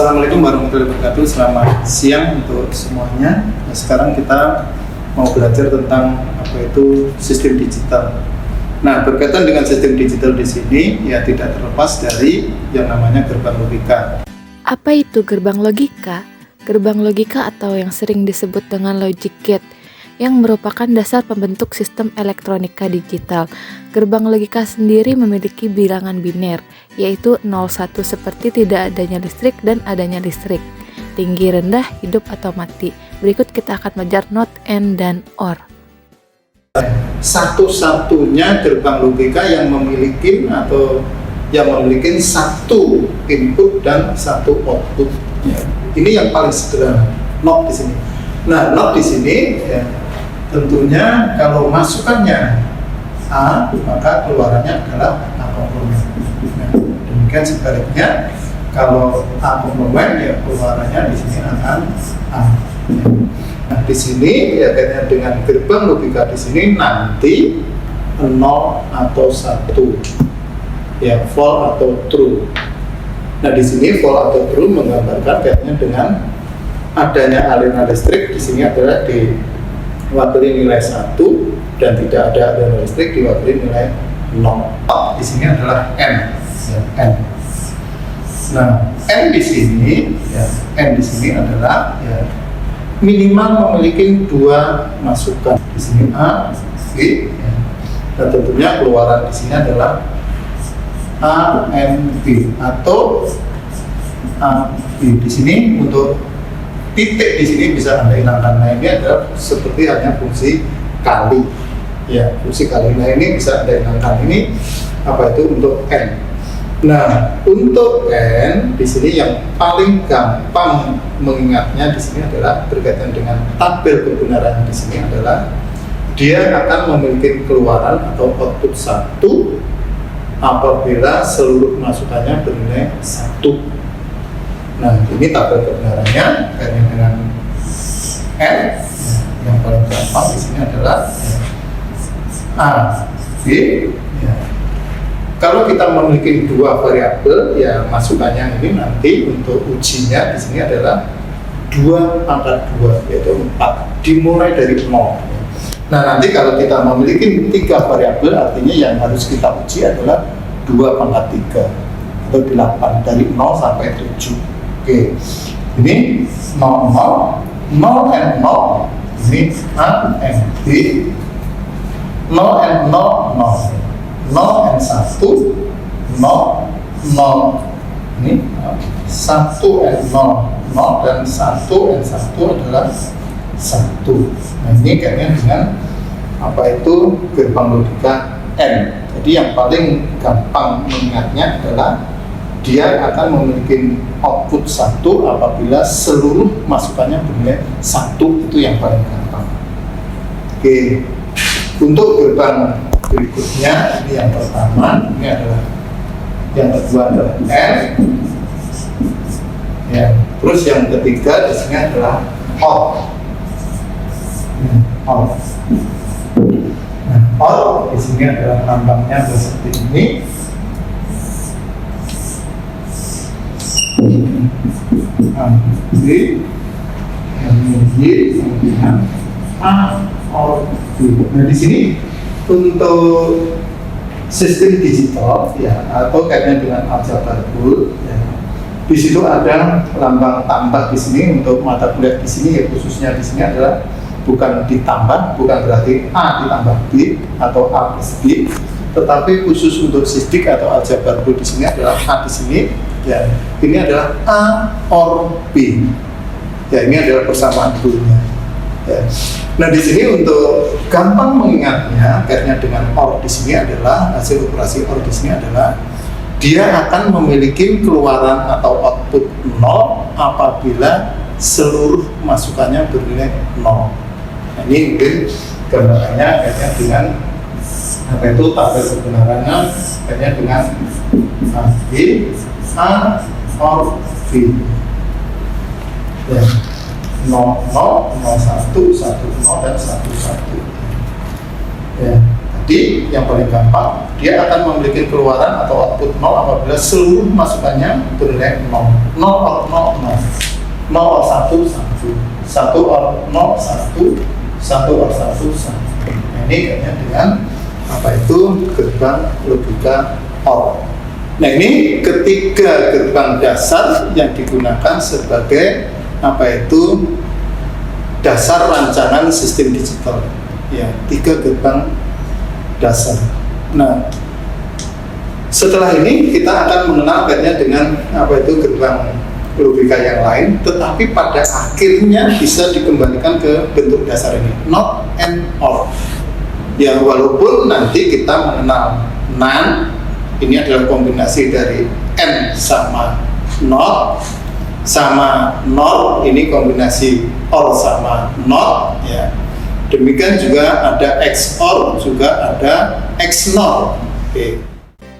Assalamualaikum warahmatullahi wabarakatuh. Selamat siang untuk semuanya. Nah, sekarang kita mau belajar tentang apa itu sistem digital. Nah, berkaitan dengan sistem digital di sini ya tidak terlepas dari yang namanya gerbang logika. Apa itu gerbang logika? Gerbang logika atau yang sering disebut dengan logic gate yang merupakan dasar pembentuk sistem elektronika digital. Gerbang logika sendiri memiliki bilangan biner, yaitu 01 seperti tidak adanya listrik dan adanya listrik, tinggi rendah, hidup atau mati. Berikut kita akan belajar not, and, dan or. Satu-satunya gerbang logika yang memiliki satu input dan satu output. Ya. Ini yang paling sederhana, not di sini. Nah, not di sini ya, tentunya kalau masukannya A, maka keluarannya adalah A komplement. Nah, demikian sebaliknya, kalau A komplement ya keluarannya di sini akan A. Nah, di sini ya kaitannya dengan gerbang logika di sini nanti 0 atau 1, ya false atau true. Nah, di sini false atau true menggambarkan kaitannya dengan adanya aliran listrik di sini adalah diwakili nilai 1 dan tidak ada aliran listrik diwakili nilai 0. Di sini adalah N, ya, N. Nah, N di sini ya, N di sini adalah ya, minimal memiliki dua masukan. Di sini A, B, ya. Dan tentunya keluaran di sini adalah A, N, B atau A, B. Di sini untuk titik di sini bisa Anda hilangkan. Nah, ini adalah seperti hanya fungsi kali. Ya, fungsi kali. Nah, ini bisa Anda hilangkan. Ini apa itu untuk N. Nah, untuk N di sini yang paling gampang mengingatnya di sini adalah berkaitan dengan tabel kebenaran di sini adalah dia akan memiliki keluaran atau output 1 apabila seluruh masukannya bernilai 1. Nah, ini tabel kebenarannya kaitannya dengan N. Yang paling gampang di sini adalah A, B. Ya. Kalau kita memiliki dua variabel, ya masukannya ini nanti untuk ujinya di sini adalah 2 pangkat 2, yaitu 4, dimulai dari 0. Nah, nanti kalau kita memiliki 3 variabel, artinya yang harus kita uji adalah 2 pangkat 3 atau 8, dari 0 sampai 7. Oke, ini 0, 0, 0 and 0, ini A and B, 0 and 0, 0, 0 and 1, 0, 0, ini 1 and 0, 0 dan 1 and 1 adalah 1. Nah, ini kayaknya dengan apa itu gerbang logika N. Jadi yang paling gampang mengingatnya adalah dia akan memiliki output 1 apabila seluruh masukannya bernilai 1, itu yang paling gampang. Oke, untuk gerbang berikutnya, ini yang pertama, ini adalah yang kedua adalah N, ya. Terus yang ketiga di sini adalah OR. OR. Nah, OR di sini adalah lambangnya seperti ini. B, yang Y, kemudian A, or B. Nah, di sini untuk sistem digital ya atau kaitannya dengan aljabar bool ya, di situ ada lambang tambah di sini untuk mata kuliah di sini ya, khususnya di sini adalah bukan ditambah, bukan berarti A ditambah B atau A plus B, tetapi khusus untuk SISDIQ atau aljabar bool di sini adalah A di sini ya, ini adalah A or B ya, ini adalah persamaan boolnya ya. Nah, di sini untuk gampang mengingatnya kaitannya dengan OR di sini adalah hasil operasi OR di sini adalah dia akan memiliki keluaran atau output 0 apabila seluruh masukannya bernilai 0. Nah, ini mungkin gambarannya kaitannya dengan apa itu tabel kebenarannya kaitannya dengan B, A, or B ya. 0, 0, 0, 1, 1, 0, dan 1, 1 ya. tadi yang paling gampang, dia akan memiliki keluaran atau output 0 apabila seluruh masukannya bernilai 0. 0 or 0, 0. 0 or 1, 1. 1 or 0, 1. 1 or 1, 1. Nah, ini kayaknya dengan apa itu gerbang logika OR. Nah, ini ketiga gerbang dasar yang digunakan sebagai apa itu dasar rancangan sistem digital. Ya, 3 gerbang dasar. Nah, setelah ini kita akan mengenal kayaknya dengan apa itu gerbang logika yang lain, tetapi pada akhirnya bisa dikembalikan ke bentuk dasar ini, not and or. Ya, walaupun nanti kita mengenal NAND, ini adalah kombinasi dari and sama not, sama NOR, ini kombinasi OR sama NOT, ya. Demikian juga ada XOR, juga ada XNOR. Oke.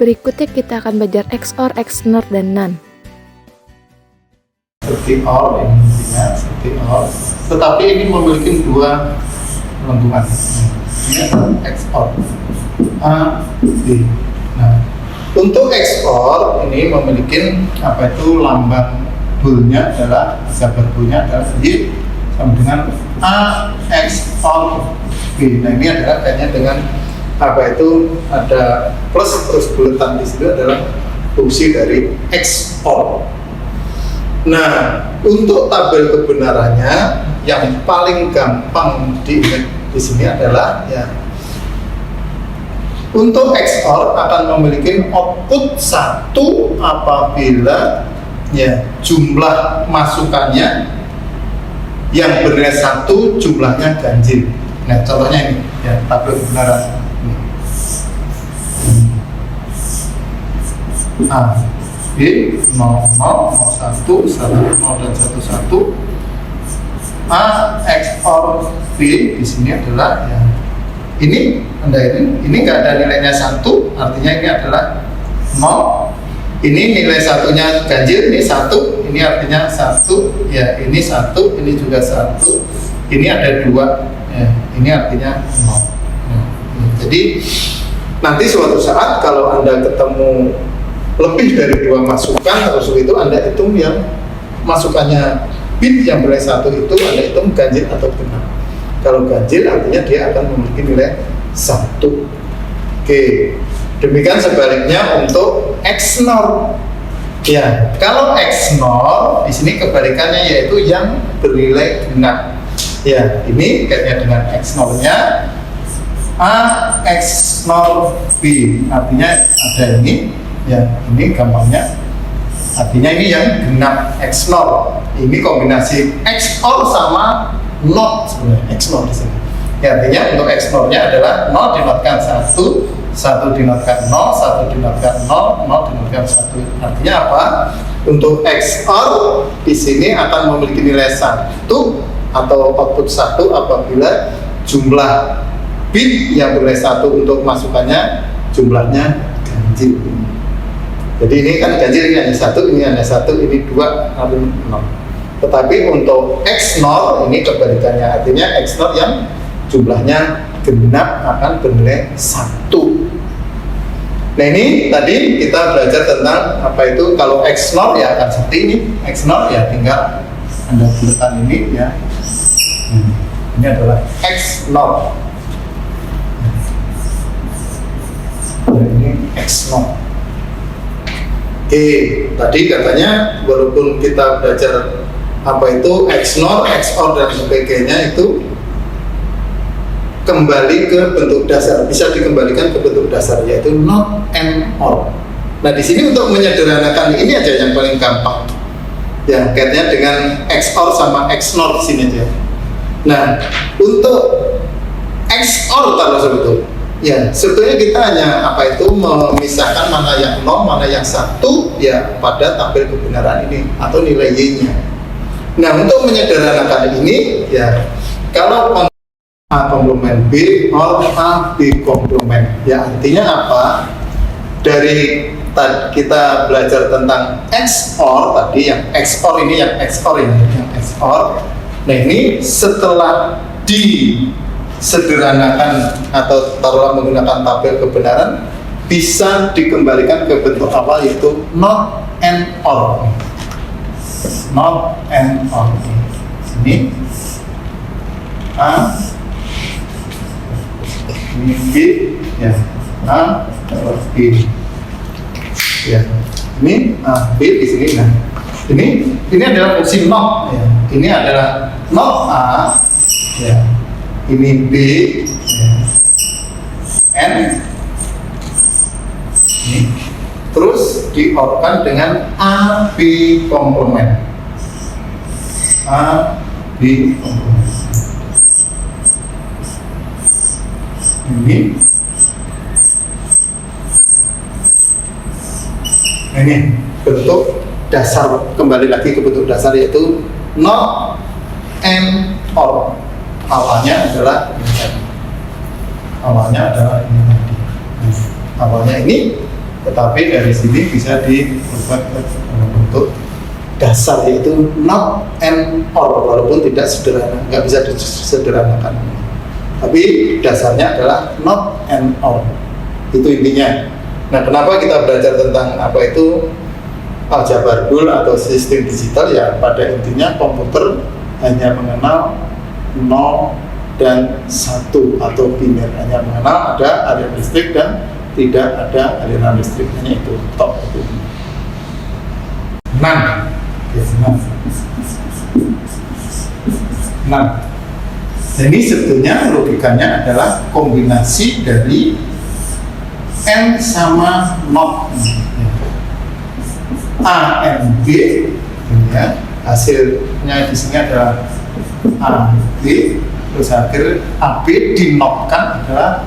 Berikutnya kita akan belajar XOR, XNOR, dan NAND. Seperti OR, ini intinya seperti OR, tetapi ini memiliki 2 lengkungan. Ini adalah XOR A, B. Nah, untuk XOR ini memiliki apa itu lambang boolnya adalah gambar boolnya adalah Y sama dengan A XOR B. Nah, ini adalah kayaknya dengan apa itu ada plus terus buletan di situ adalah fungsi dari XOR. Nah, untuk tabel kebenarannya yang paling gampang diingat di sini adalah ya, untuk XOR akan memiliki output 1 apabila ya jumlah masukannya yang bernilai 1 jumlahnya ganjil. Nah, contohnya ini ya, tabel kebenaran ini. A, B, 0, 0, 0, 1, 1, 0 dan 1, 1. A XOR B di sini adalah ya, ini Anda ini nggak ada nilainya 1, artinya ini adalah 0. Ini nilai satunya ganjil, ini 1, ini artinya 1, ya ini 1, ini juga 1, ini ada 2, ya, ini artinya 0. Ya, jadi nanti suatu saat kalau Anda ketemu lebih dari 2 masukan terus itu Anda hitung yang masukannya bit yang bernilai 1 itu Anda hitung ganjil atau genap. Kalau ganjil artinya dia akan memiliki nilai 1. Oke. Demikian sebaliknya untuk XNOR. Ya, kalau XNOR di sini kebalikannya yaitu yang bernilai genap. Ya, ini kayaknya dengan XNOR-nya A XNOR B. Artinya ada ini, ya ini gampangnya. Artinya ini yang genap XNOR. Ini kombinasi XOR sama NOT sebenarnya XNOR di sini. Ya, artinya untuk XNOR-nya adalah 0 dinotkan 1, 1 dinotkan 0, 1 dinotkan 0, 0 dinotkan 1. Artinya apa? Untuk XOR di sini akan memiliki nilai 1 atau output 1 apabila jumlah bit yang bernilai 1 untuk masukannya jumlahnya ganjil. Jadi ini kan ganjil, ini hanya 1, ini hanya 1, ini 2, lalu 0. Tetapi untuk XNOR ini kebalikannya, artinya XNOR yang jumlahnya genap akan bernilai 1. Nah, ini tadi kita belajar tentang apa itu kalau XNOR ya akan seperti ini. XNOR ya tinggal Anda bulatkan ini ya. Ini adalah XNOR. Nah, ini XNOR. Oke, tadi katanya walaupun kita belajar apa itu XNOR, XOR dan sebagainya itu kembali ke bentuk dasar, bisa dikembalikan ke bentuk dasar yaitu not and or. Nah, di sini untuk menyederhanakan ini aja yang paling gampang. Ya, kaitannya dengan XOR sama XNOR di sini aja. Nah, untuk XOR kalau sebetulnya, ya sebetulnya kita hanya apa itu memisahkan mana yang 0, mana yang 1 ya pada tabel kebenaran ini atau nilai Y-nya. Nah, untuk menyederhanakan ini ya kalau A komplement B or A B komplement. Ya, artinya apa? Dari kita belajar tentang XOR tadi, yang XOR ini, yang XOR ini, yang XOR. Nah, ini setelah sederhanakan atau taruhlah menggunakan tabel kebenaran, bisa dikembalikan ke bentuk awal yaitu not and or. Not and or. Ini A, ini B, ya A, B, ya ini A, B di sini. Nah, ini adalah fungsi not, ya. Ini adalah not A, ya. Ini B, ya. N, ini terus diorkan dengan A, B komplement. A, B komplement. Ini bentuk dasar, kembali lagi ke bentuk dasar yaitu not and or. Awalnya adalah ini tadi. Awalnya ini, tetapi dari sini bisa diubah ke bentuk dasar yaitu not and or, walaupun tidak sederhana, nggak bisa disederhanakan. Tapi dasarnya adalah not and or. Itu intinya. Nah, kenapa kita belajar tentang apa itu aljabar Boole atau sistem digital? Ya, pada intinya komputer hanya mengenal 0 dan 1 atau biner, hanya mengenal ada aliran listrik dan tidak ada aliran listrik, hanya itu top itu. Nah, ini sebetulnya logikanya adalah kombinasi dari N sama not, A, N, B, ya. Hasilnya di sini adalah A, B, terus akhir A, B dinotkan adalah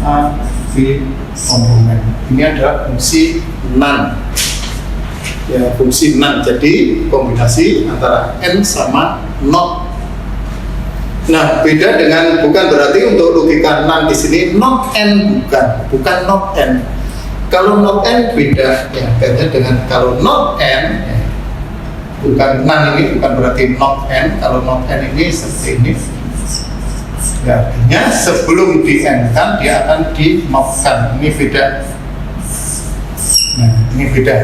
A, B komplement. Ini adalah fungsi NaN, ya, fungsi NaN. Jadi kombinasi antara N sama not. Nah, beda dengan, bukan berarti untuk logika NaN di sini not N, bukan not N. Kalau not N beda, ya, kayaknya dengan kalau not N, ya, bukan NaN ini bukan berarti not N. Kalau not N ini seperti ini, ya, artinya sebelum di N kan dia akan di not-kan. Ini beda. Nah, ini beda.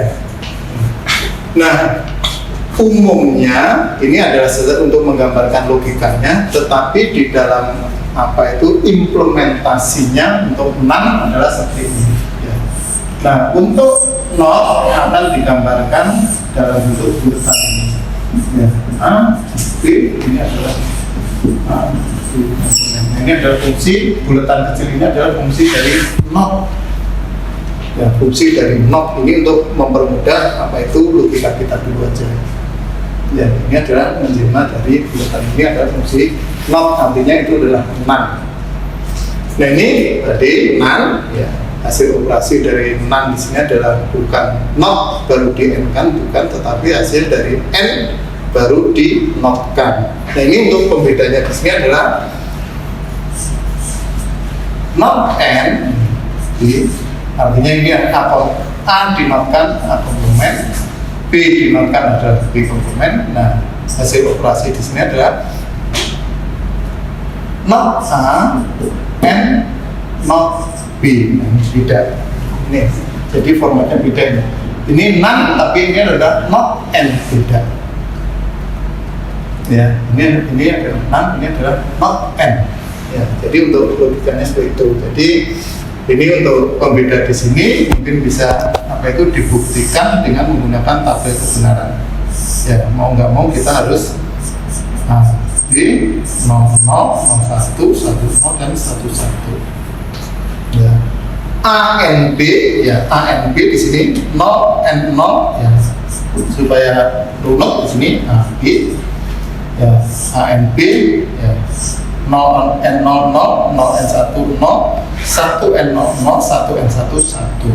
Nah, umumnya ini adalah saja untuk menggambarkan logikanya, tetapi di dalam apa itu implementasinya untuk NaN adalah seperti ini. Ya. Nah, untuk not akan digambarkan dalam bentuk bulatan ini. Ya. A, B, ini adalah A, B. Nah, ini adalah fungsi bulatan kecil, ini adalah fungsi dari not. Ya, fungsi dari not ini untuk mempermudah apa itu logika kita dulu aja. Ya, ini adalah menjelma dari bulatan, ini adalah fungsi not, artinya itu adalah NaN. Nah, ini tadi NaN, ya, hasil operasi dari NaN di sini adalah bukan not baru di N kan, bukan, tetapi hasil dari N baru di not kan. Nah, ini untuk pembedanya di sini adalah not N, artinya ini A dinotkan A komplement, B dinotkan adalah B komplement. Nah, hasil operasi di sini adalah not A, N, not B. Nah, ini beda. Ini, jadi formatnya beda ini. Ini NaN, tapi ini adalah not N, beda. Ya, ini adalah NaN, ini adalah not N. Ya, jadi untuk logikanya seperti itu. Jadi ini untuk pembeda di sini mungkin bisa apa itu dibuktikan dengan menggunakan tabel kebenaran. Ya, mau nggak mau kita harus di 00, 01, 10 dan 11. Ya. ANB, ya, ANB di sini 0 and 0, ya, supaya runut di sini AB, ya, ANB, ya, 0 n 0 0, 0 n 1 0, 1 n 0 0, 1 n 1 1.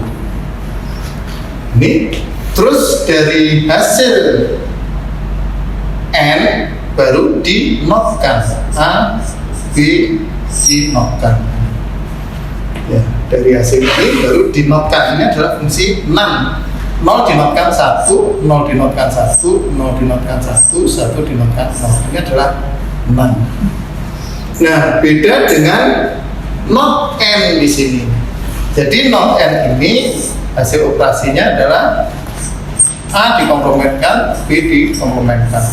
Ini terus dari hasil n baru dinotkan, A, B dinotkan. Ya, dari hasil ini baru dinotkan. Ini adalah fungsi NaN. 0 dinotkan 1, 0 dinotkan 1, 0 dinotkan 1, 1 dinotkan 0. Ini adalah NaN. Nah, beda dengan not N di sini. Jadi not N ini hasil operasinya adalah A dikomplementkan, B dikomplementkan.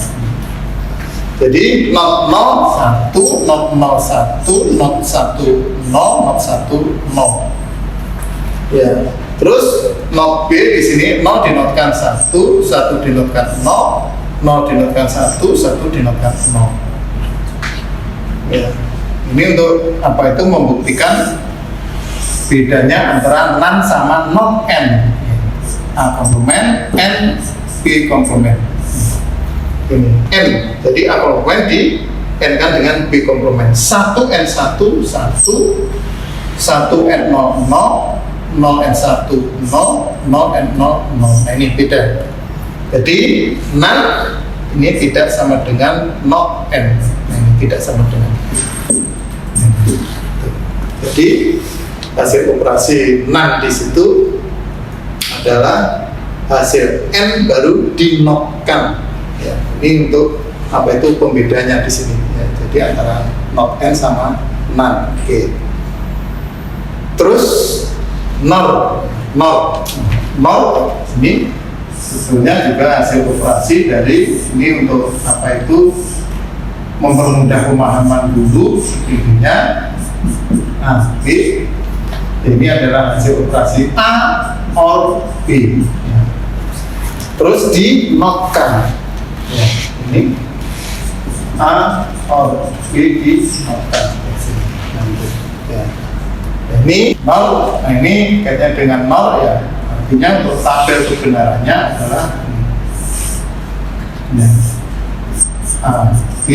Jadi not 0 1, not 0 1, not 1 0, not 1 0. Ya. Terus not B di sini 0 dinotkan 1, 1 dinotkan 0, 0 dinotkan 1, 1 dinotkan 0. Ya. Ini untuk apa itu membuktikan bedanya antara NaN sama not N. A komplement, N, B komplement. Ini N, jadi A komplement di N kan dengan B komplement. 1 N 1, 1, 1 N 0, 0, 0 N 1, 0, 0 N 0, 0. Nah ini beda. Jadi NaN ini tidak sama dengan not N. Nah, ini tidak sama dengan. Jadi hasil operasi NaN di situ adalah hasil N baru dinotkan. Ya, ini untuk apa itu pembedanya di sini. Ya, jadi antara not N sama NaN. Oke. Terus nor ini sebetulnya juga hasil operasi dari ini untuk apa itu mempermudah pemahaman dulu intinya. Nah, B ini adalah hasil operasi A or B. Ya. Terus dinotkan. Ya, ini A or B dinotkan. Ya. Ini nol. Nah, ini kaitannya dengan nol ya. Artinya untuk tabel kebenarannya adalah ya. A B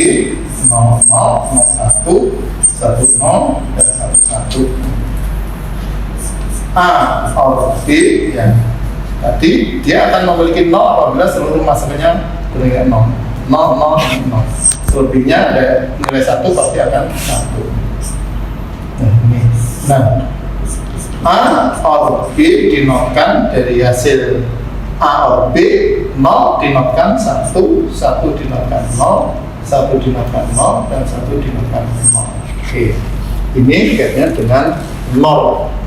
0 0 0 1 1 0 dan 1 1. A or B ya. Tadi dia akan memiliki 0 apabila seluruh masanya bernilai 0. 0 0 0. Selebihnya ada nilai 1 pasti akan 1. Nah, ini. Nah, A or B dinotkan dari hasil A or B 0 dinotkan 1, 1 dinotkan 0, 1 dinotkan 0 dan 1 dinotkan 0. Oke. Ini kaitannya dengan 0.